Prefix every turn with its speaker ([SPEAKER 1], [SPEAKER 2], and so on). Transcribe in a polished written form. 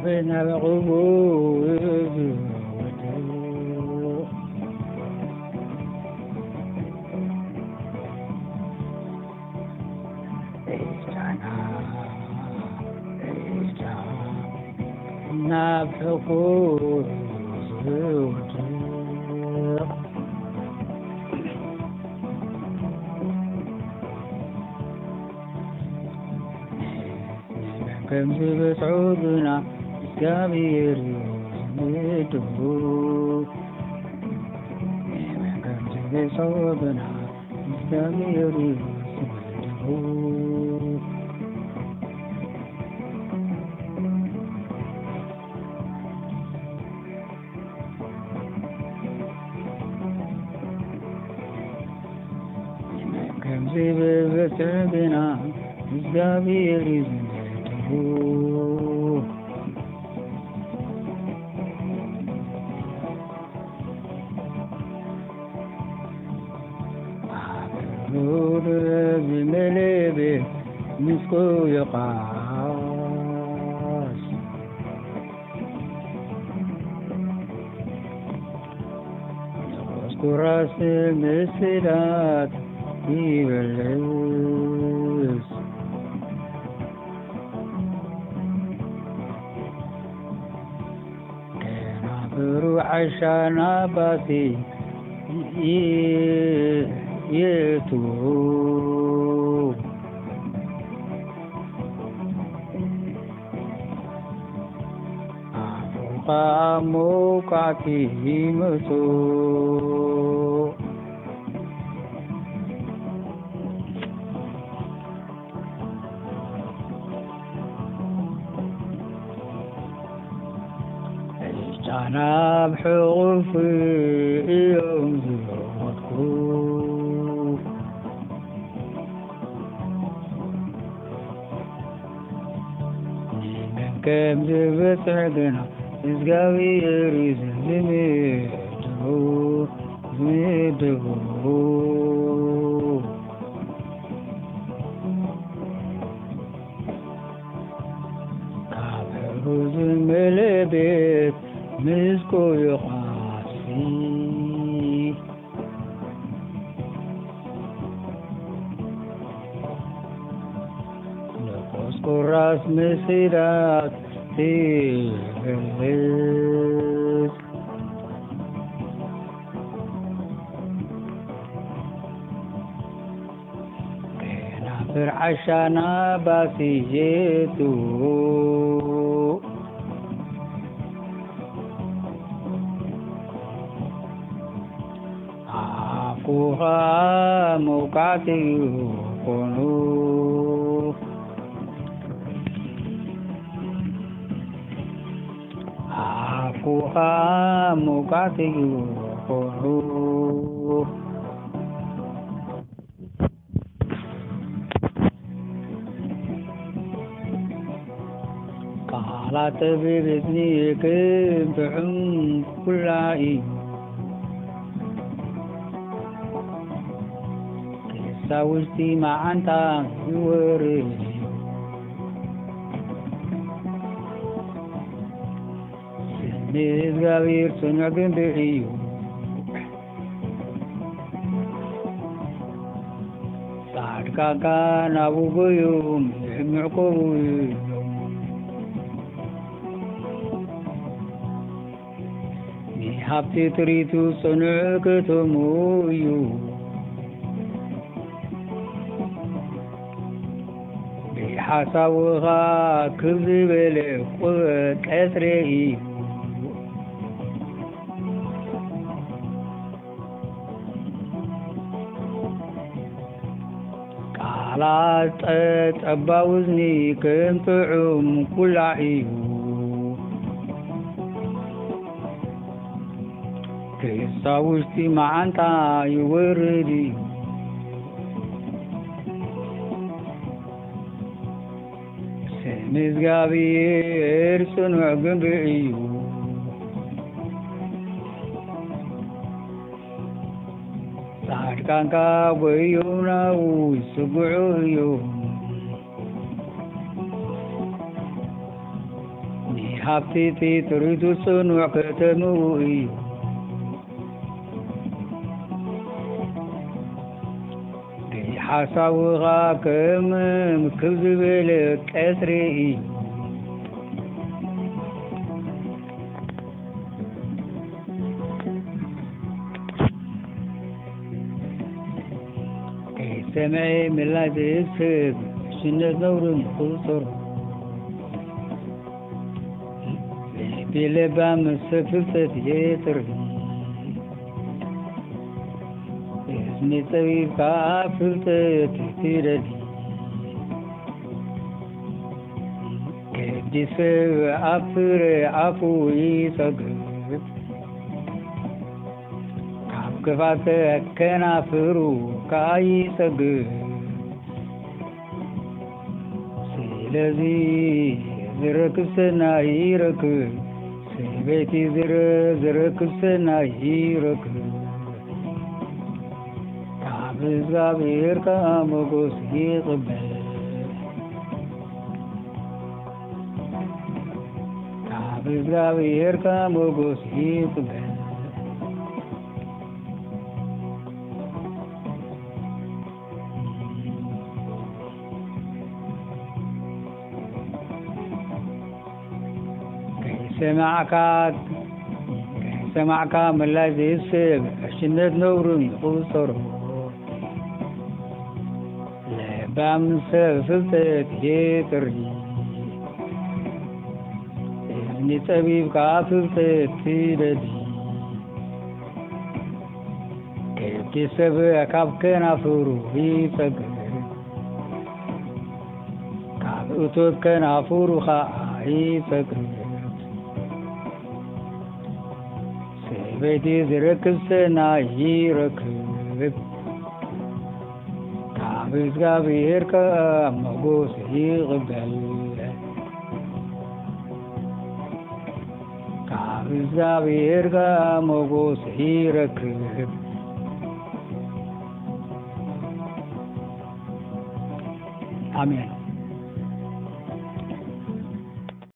[SPEAKER 1] بين القبور نافقوا كم بصعودنا كبير مدهور كم بصعودنا كبير مدهور كم بصعودنا كبير نور بمليبي مسكو يقاس نسكو راس المسيرات يبلس بروح عشان أباسي يتوب فوق موقعتي مسوق أنا بحروفي يوم زوجكوف من كم جبت عدنا إزقاوي يريد زميدهو كابروز ملبيت مسكو يقاسي نقصكو راس مسيرات في الليل كينا فرعشانا باسي جيتو أخوها مقاتل قنوف أخوها مقاتل قنوف قالت بإذني كيف بعمق كل عين ساوستي مع أنت يوري سنيد غير سنع بنبعيو سعد كان أبو قيوم معقوي نحبتي تريتو سنعك تمويو حساوها كذب لقوة أسرعي قالت أتباوزني كم تعم كل عيو كيساوشتي مع أنت يوردي مزقابير سنوع قنبعيو سعد كان كاويونا ويسقعيو ሃብቲ ጥሪቱ ጽኑዕ ከተምኡ እዩ ሓሳቡኻ ከም ምክብ ዝበለ ቀስሪ እዩ ሰምዐ ምላስ ሰብ ሽነት ነውርን ይቁፅር ብለባም ሰብ ፍልጠት የጥሪ እዝኒ ጠቢብካ ፍልጠት ትደሊ ከዲ ሰብ ኣብ ፍረ ኣፉ ይጸግብ ካብ ክፋት ከናፍሩ ካይጸግብ ስለዚ ዝረክብ ሰናይ ይረክብ ሰበይቲ ዝረክብ ሰናይ ይረክብ ካብ እግዚአብሔር ሞገስ ይቅበል ካብ እግዚአብሔር ሞገስ ይቅበል ሰማዕካ ምላስ ሰብ ሽነት ነውርን ይቁፀሮ ለባም ሰብ ፍልጠት የጥሪ እዝኒ ጠቢብካ ፍልጠት ትደሊ ከብቲ ሰብ ካብ ከናፍሩ ይጸግብ ካብ እቶት ከናፍሩ ከዓ ይጸግብ ሰበይቲ ዝረክብ ሰናይ ይረክብ ካብ እግዚአብሔር ሞገስ ይቅበል ካብ እግዚአብሔር ሞገስ ይረክብ አሜን